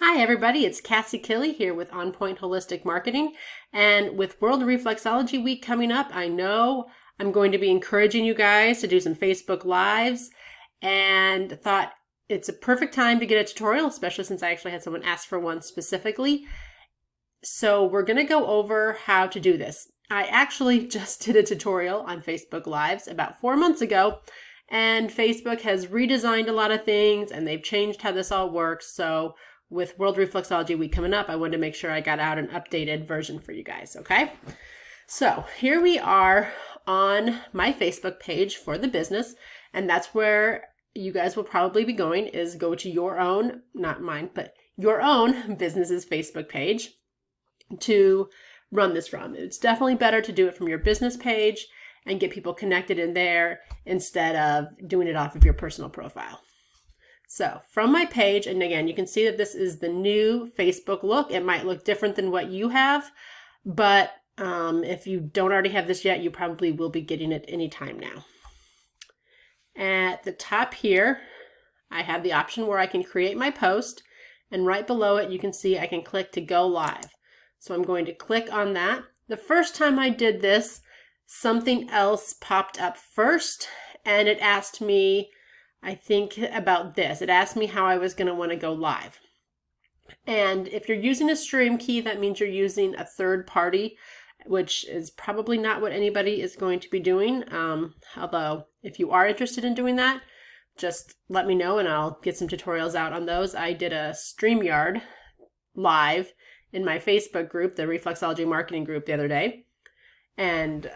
Hi everybody, it's Cassie Killey here with On Point Holistic Marketing, and with World Reflexology Week coming up, I know I'm going to be encouraging you guys to do some Facebook Lives, and thought it's a perfect time to get a tutorial, especially since I actually had someone ask for one specifically. So we're going to go over how to do this. I actually just did a tutorial on Facebook Lives about 4 months ago, and Facebook has redesigned a lot of things and they've changed how this all works. So with World Reflexology Week coming up, I wanted to make sure I got out an updated version for you guys, okay? So here we are on my Facebook page for the business, and that's where you guys will probably be going, is go to your own, not mine, but your own business's Facebook page to run this from. It's definitely better to do it from your business page and get people connected in there instead of doing it off of your personal profile. So from my page, and again, you can see that this is the new Facebook look. It might look different than what you have, but if you don't already have this yet, you probably will be getting it anytime now. At the top here, I have the option where I can create my post, and right below it, you can see I can click to go live. So I'm going to click on that. The first time I did this, something else popped up first, and it asked me, I think, about this. It asked me how I was going to want to go live. And if you're using a stream key, that means you're using a third party, which is probably not what anybody is going to be doing. Although if you are interested in doing that, just let me know and I'll get some tutorials out on those. I did a StreamYard live in my Facebook group, the Reflexology Marketing group, the other day. And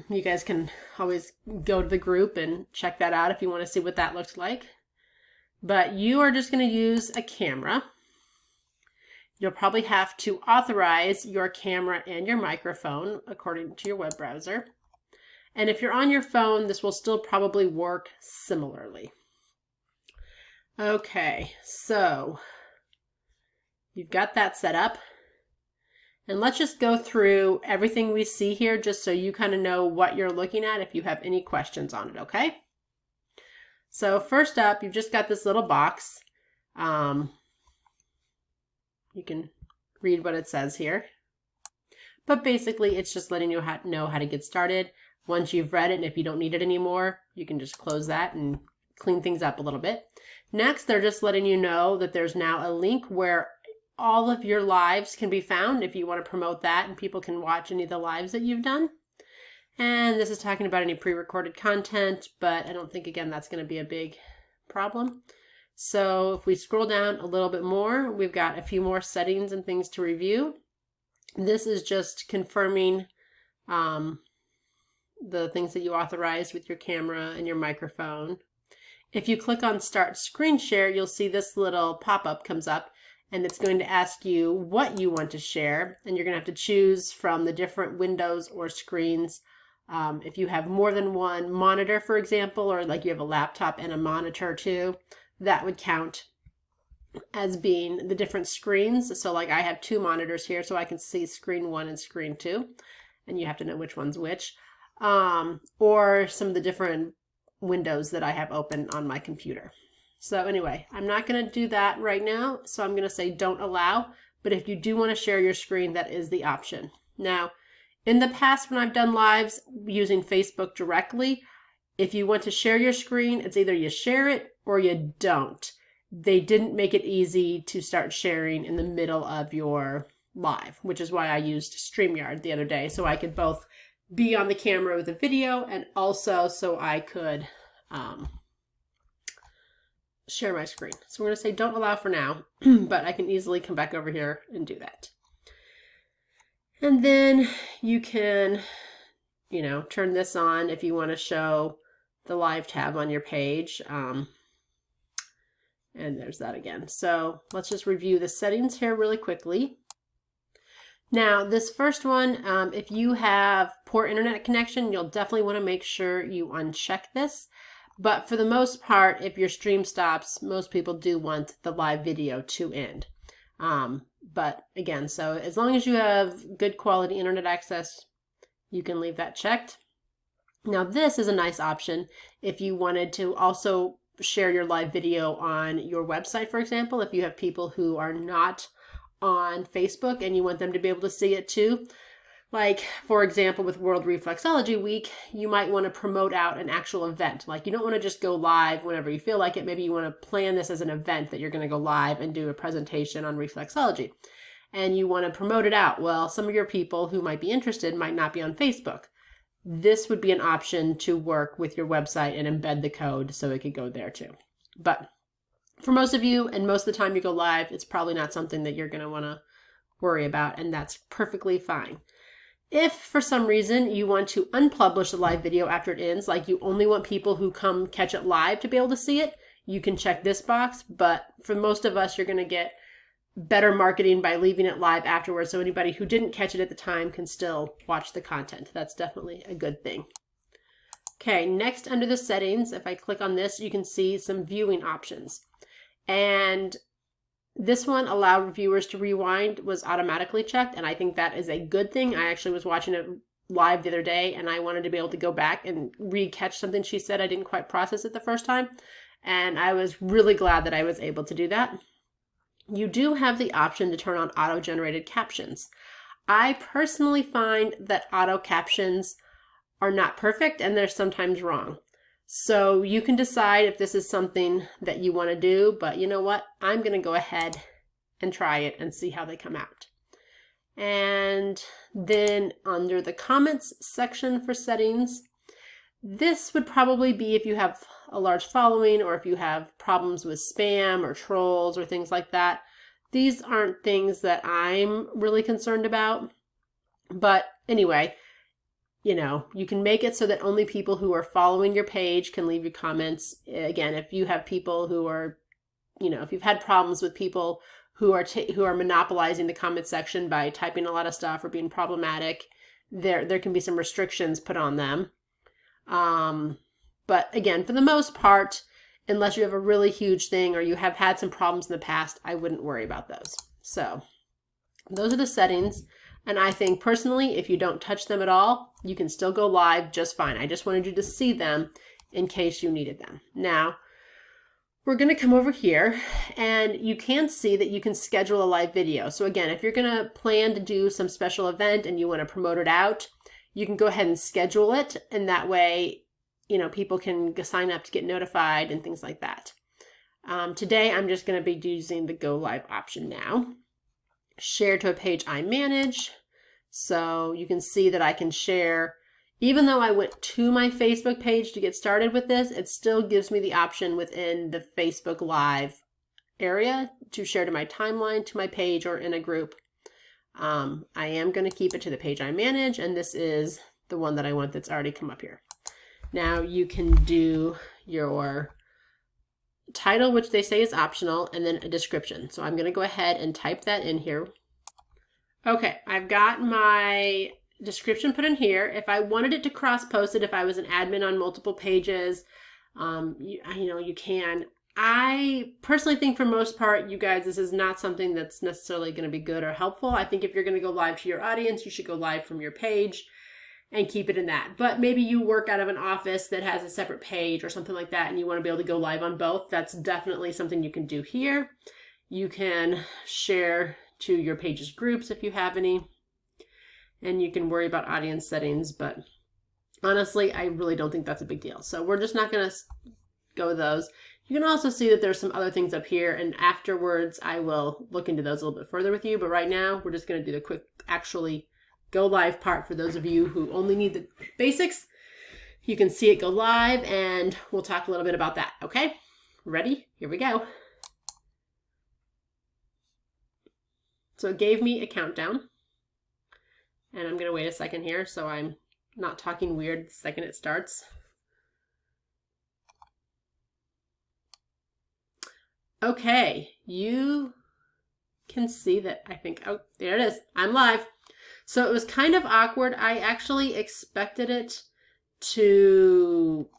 you guys can always go to the group and check that out if you want to see what that looks like. But you are just going to use a camera. You'll probably have to authorize your camera and your microphone according to your web browser. And if you're on your phone, this will still probably work similarly. Okay, so you've got that set up. And let's just go through everything we see here just so you kind of know what you're looking at if you have any questions on it, okay? So first up, you've just got this little box. You can read what it says here. But basically, it's just letting you know how to get started. Once you've read it, and if you don't need it anymore, you can just close that and clean things up a little bit. Next, they're just letting you know that there's now a link where all of your lives can be found if you want to promote that and people can watch any of the lives that you've done. And this is talking about any pre-recorded content, but I don't think, again, that's going to be a big problem. So if we scroll down a little bit more, we've got a few more settings and things to review. This is just confirming the things that you authorized with your camera and your microphone. If you click on Start Screen Share, you'll see this little pop-up comes up, and it's going to ask you what you want to share, and you're going to have to choose from the different windows or screens. If you have more than one monitor, for example, or like you have a laptop and a monitor too, that would count as being the different screens. So like I have 2 monitors here, so I can see screen 1 and screen 2, and you have to know which one's which. Or some of the different windows that I have open on my computer. So anyway, I'm not going to do that right now, so I'm going to say don't allow, but if you do want to share your screen, that is the option. Now, in the past when I've done lives using Facebook directly, if you want to share your screen, it's either you share it or you don't. They didn't make it easy to start sharing in the middle of your live, which is why I used StreamYard the other day, so I could both be on the camera with a video and also so I could share my screen. So we're going to say don't allow for now, but I can easily come back over here and do that. And then you can, turn this on if you want to show the live tab on your page. And there's that again. So let's just review the settings here really quickly. Now, this first one, if you have poor internet connection, you'll definitely want to make sure you uncheck this. But for the most part, if your stream stops, most people do want the live video to end. But again, so as long as you have good quality internet access, you can leave that checked. Now, this is a nice option if you wanted to also share your live video on your website, for example, if you have people who are not on Facebook and you want them to be able to see it too. Like, for example, with World Reflexology Week, you might want to promote out an actual event. Like, you don't want to just go live whenever you feel like it. Maybe you want to plan this as an event that you're going to go live and do a presentation on reflexology. And you want to promote it out. Well, some of your people who might be interested might not be on Facebook. This would be an option to work with your website and embed the code so it could go there too. But for most of you, and most of the time you go live, it's probably not something that you're going to want to worry about, and that's perfectly fine. If for some reason you want to unpublish the live video after it ends, like you only want people who come catch it live to be able to see it, you can check this box. But for most of us, you're going to get better marketing by leaving it live afterwards. So anybody who didn't catch it at the time can still watch the content. That's definitely a good thing. Okay, next under the settings, if I click on this, you can see some viewing options. And this one, allow viewers to rewind, was automatically checked, and I think that is a good thing. I actually was watching it live the other day, and I wanted to be able to go back and re-catch something she said. I didn't quite process it the first time, and I was really glad that I was able to do that. You do have the option to turn on auto-generated captions. I personally find that auto captions are not perfect, and they're sometimes wrong. So you can decide if this is something that you want to do, but you know what? I'm going to go ahead and try it and see how they come out. And then under the comments section for settings, this would probably be if you have a large following or if you have problems with spam or trolls or things like that. These aren't things that I'm really concerned about. But anyway, you know, you can make it so that only people who are following your page can leave your comments. Again, if you have people who are, you know, if you've had problems with people who are monopolizing the comment section by typing a lot of stuff or being problematic, there can be some restrictions put on them. But again, for the most part, unless you have a really huge thing or you have had some problems in the past, I wouldn't worry about those. So those are the settings. And I think personally, if you don't touch them at all, you can still go live just fine. I just wanted you to see them in case you needed them. Now, we're going to come over here and you can see that you can schedule a live video. So again, if you're going to plan to do some special event and you want to promote it out, you can go ahead and schedule it. And that way, you know, people can sign up to get notified and things like that. Today, I'm just going to be using the go live option now. Share to a page I manage. So you can see that I can share, even though I went to my Facebook page to get started with this, it still gives me the option within the Facebook Live area to share to my timeline, to my page, or in a group. I am going to keep it to the page I manage, and this is the one that I want that's already come up here. Now you can do your title, which they say is optional, and then a description. So I'm going to go ahead and type that in here. Okay, I've got my description put in here. If I wanted it to cross-post it, if I was an admin on multiple pages, you can. I personally think for most part, you guys, this is not something that's necessarily going to be good or helpful. I think if you're going to go live to your audience, you should go live from your page and keep it in that. But maybe you work out of an office that has a separate page or something like that, and you want to be able to go live on both. That's definitely something you can do here. You can share to your page's groups if you have any, and you can worry about audience settings, but honestly, I really don't think that's a big deal. So we're just not going to go with those. You can also see that there's some other things up here, and afterwards I will look into those a little bit further with you, but right now we're just going to do the quick actually go live part for those of you who only need the basics. You can see it go live, and we'll talk a little bit about that. Okay, ready? Here we go. So it gave me a countdown, and I'm going to wait a second here so I'm not talking weird the second it starts. Okay, you can see that I think, oh, there it is. I'm live. So it was kind of awkward. I actually expected it to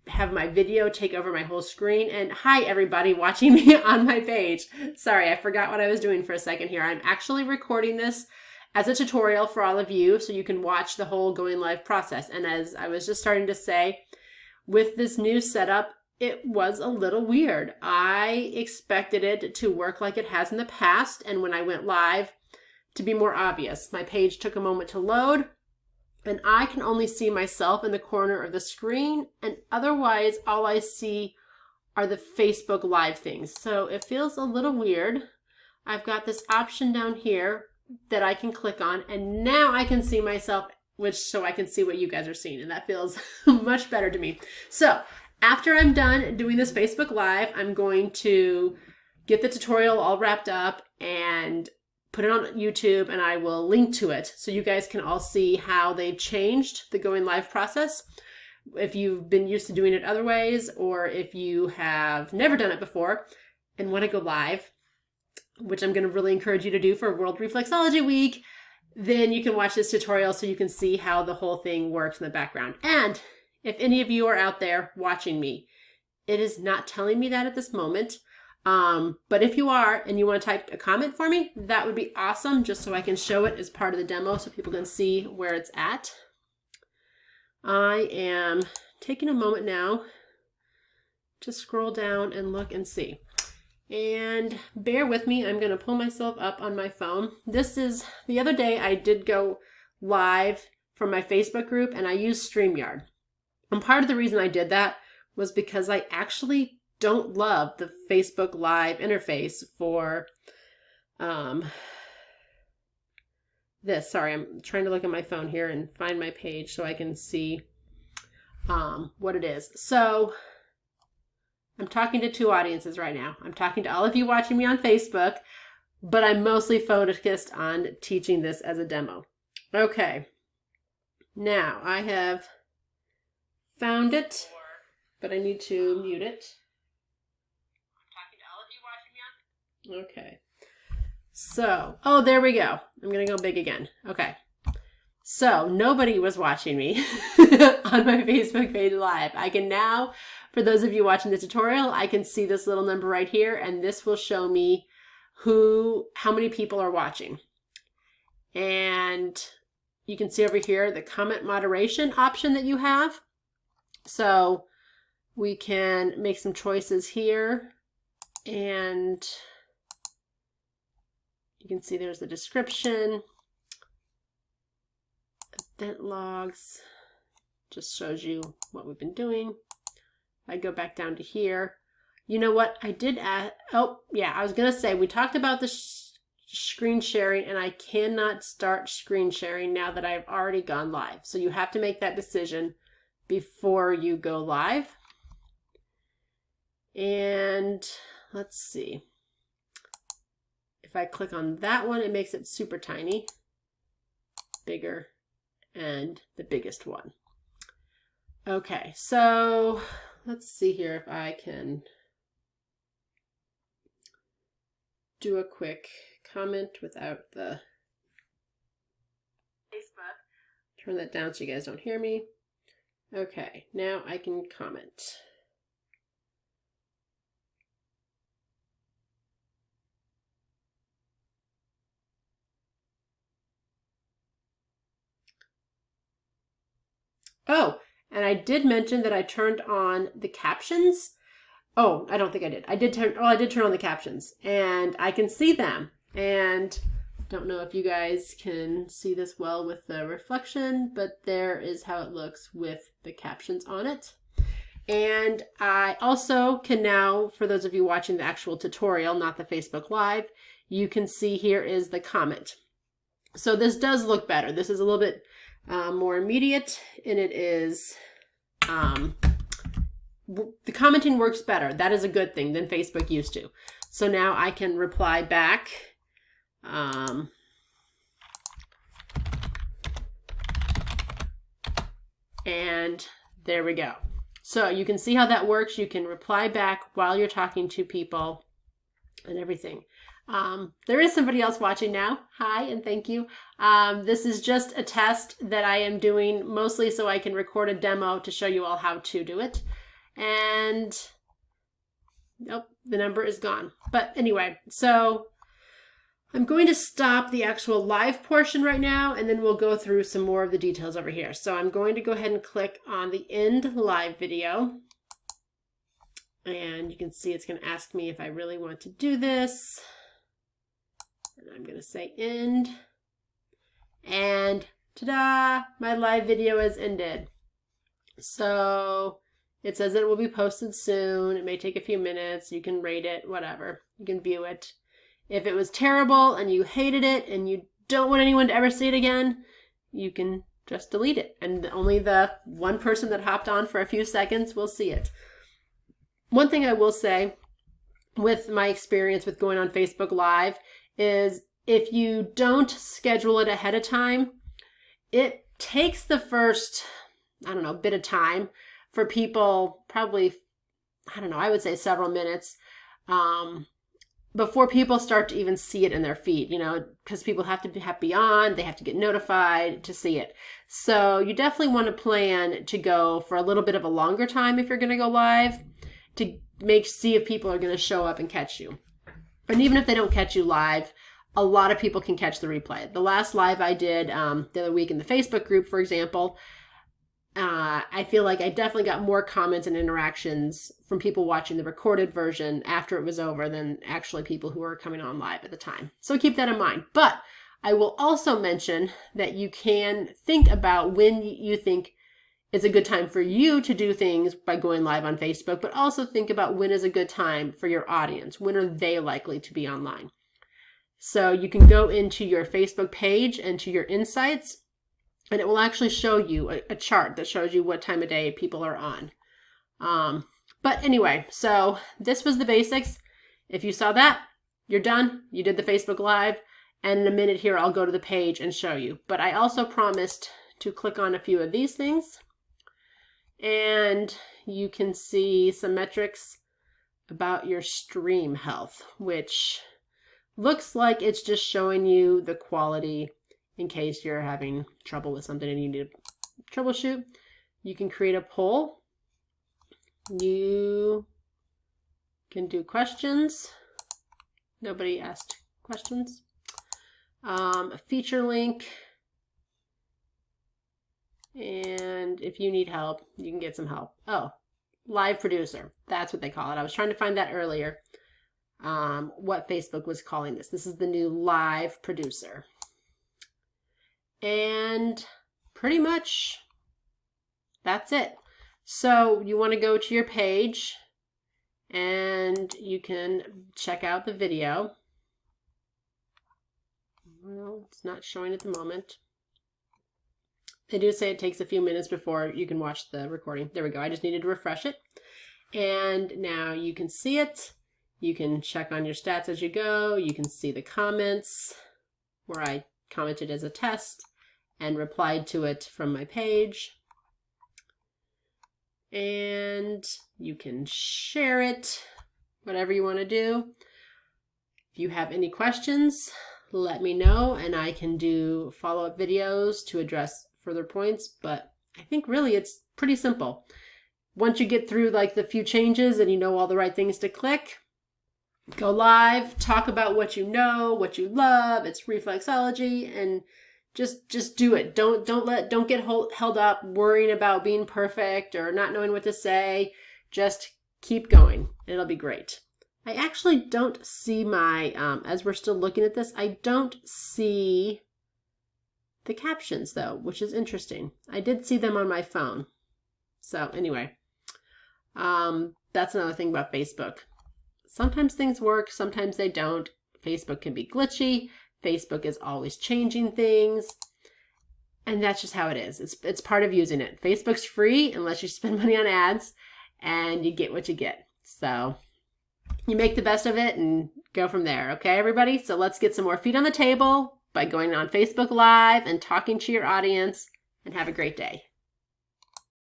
have my video take over my whole screen. And hi, everybody watching me on my page. Sorry, I forgot what I was doing for a second here. I'm actually recording this as a tutorial for all of you so you can watch the whole going live process. And as I was just starting to say, with this new setup, it was a little weird. I expected it to work like it has in the past, and when I went live, to be more obvious. My page took a moment to load, and I can only see myself in the corner of the screen, and otherwise all I see are the Facebook Live things. So it feels a little weird. I've got this option down here that I can click on, and now I can see myself, so I can see what you guys are seeing, and that feels much better to me. So after I'm done doing this Facebook Live, I'm going to get the tutorial all wrapped up and put it on YouTube, and I will link to it so you guys can all see how they've changed the going live process. If you've been used to doing it other ways, or if you have never done it before and want to go live, which I'm going to really encourage you to do for World Reflexology Week, then you can watch this tutorial so you can see how the whole thing works in the background. And if any of you are out there watching me, it is not telling me that at this moment. But if you are and you want to type a comment for me, that would be awesome, just so I can show it as part of the demo so people can see where it's at. I am taking a moment now to scroll down and look and see. And bear with me, I'm going to pull myself up on my phone. This is, the other day I did go live from my Facebook group, and I used StreamYard. And part of the reason I did that was because I actually don't love the Facebook Live interface for this. Sorry, I'm trying to look at my phone here and find my page so I can see what it is. So I'm talking to two audiences right now. I'm talking to all of you watching me on Facebook, but I'm mostly focused on teaching this as a demo. Okay, now I have found it, but I need to mute it. I'm talking to all of you watching me on. Okay. So, oh, there we go. I'm going to go big again. Okay. So, nobody was watching me on my Facebook page live. I can now, for those of you watching the tutorial, I can see this little number right here, and this will show me how many people are watching. And you can see over here the comment moderation option that you have. So, we can make some choices here, and you can see there's a description, event logs, just shows you what we've been doing. I go back down to here. You know what? I did add, oh yeah, I was gonna say, we talked about the screen sharing, and I cannot start screen sharing now that I've already gone live. So you have to make that decision before you go live. And let's see. If I click on that one, it makes it super tiny, bigger, and the biggest one. Okay, so let's see here if I can do a quick comment without the Facebook. Turn that down so you guys don't hear me. Okay, now I can comment. Oh, and I did mention that I turned on the captions. Oh, I don't think I did. I did turn on the captions, and I can see them. And don't know if you guys can see this well with the reflection, but there is how it looks with the captions on it. And I also can now, for those of you watching the actual tutorial, not the Facebook Live, you can see here is the comment. So this does look better. This is a little bit more immediate, and it is, the commenting works better. That is a good thing than Facebook used to. So now I can reply back. And there we go. So you can see how that works. You can reply back while you're talking to people and everything. There is somebody else watching now. Hi, and thank you. This is just a test that I am doing mostly so I can record a demo to show you all how to do it. And nope, the number is gone. But anyway, so I'm going to stop the actual live portion right now, and then we'll go through some more of the details over here. So I'm going to go ahead and click on the end live video. And you can see it's going to ask me if I really want to do this. And I'm going to say end. And ta-da! My live video has ended. So it says it will be posted soon. It may take a few minutes. You can rate it, whatever. You can view it. If it was terrible and you hated it and you don't want anyone to ever see it again, you can just delete it. And only the one person that hopped on for a few seconds will see it. One thing I will say with my experience with going on Facebook Live is if you don't schedule it ahead of time, it takes the first, bit of time for people, probably, I would say several minutes, before people start to even see it in their feed, because people have to be on, they have to get notified to see it. So you definitely want to plan to go for a little bit of a longer time if you're going to go live to see if people are going to show up and catch you. And even if they don't catch you live, a lot of people can catch the replay. The last live I did the other week in the Facebook group, for example, I feel like I definitely got more comments and interactions from people watching the recorded version after it was over than actually people who were coming on live at the time. So keep that in mind. But I will also mention that you can think about when you think it's a good time for you to do things by going live on Facebook, but also think about when is a good time for your audience. When are they likely to be online? So you can go into your Facebook page and to your insights, and it will actually show you a chart that shows you what time of day people are on. But anyway, so this was the basics. If you saw that, you're done. You did the Facebook Live. And in a minute here, I'll go to the page and show you. But I also promised to click on a few of these things. And you can see some metrics about your stream health, which looks like it's just showing you the quality in case you're having trouble with something and you need to troubleshoot. You can create a poll. You can do questions. Nobody asked questions. A feature link. And if you need help, you can get some help. Oh, live producer. That's what they call it. I was trying to find that earlier. What Facebook was calling this. This is the new live producer. And pretty much that's it. So you want to go to your page and you can check out the video. Well, it's not showing at the moment. They do say it takes a few minutes before you can watch the recording. There we go. I just needed to refresh it. And now you can see it. You can check on your stats as you go. You can see the comments where I commented as a test and replied to it from my page. And you can share it, whatever you want to do. If you have any questions, let me know and I can do follow-up videos to address further points, but I think really it's pretty simple. Once you get through like the few changes and you know all the right things to click, go live, talk about what you know, what you love, it's reflexology, and just do it. Don't get held up worrying about being perfect or not knowing what to say. Just keep going. It'll be great. I actually don't see my, as we're still looking at this, I don't see the captions though, which is interesting. I did see them on my phone. So anyway, that's another thing about Facebook. Sometimes things work, sometimes they don't. Facebook can be glitchy. Facebook is always changing things. And that's just how it is. It's part of using it. Facebook's free unless you spend money on ads, and you get what you get. So you make the best of it and go from there. Okay, everybody? So let's get some more feet on the table by going on Facebook Live and talking to your audience, and have a great day.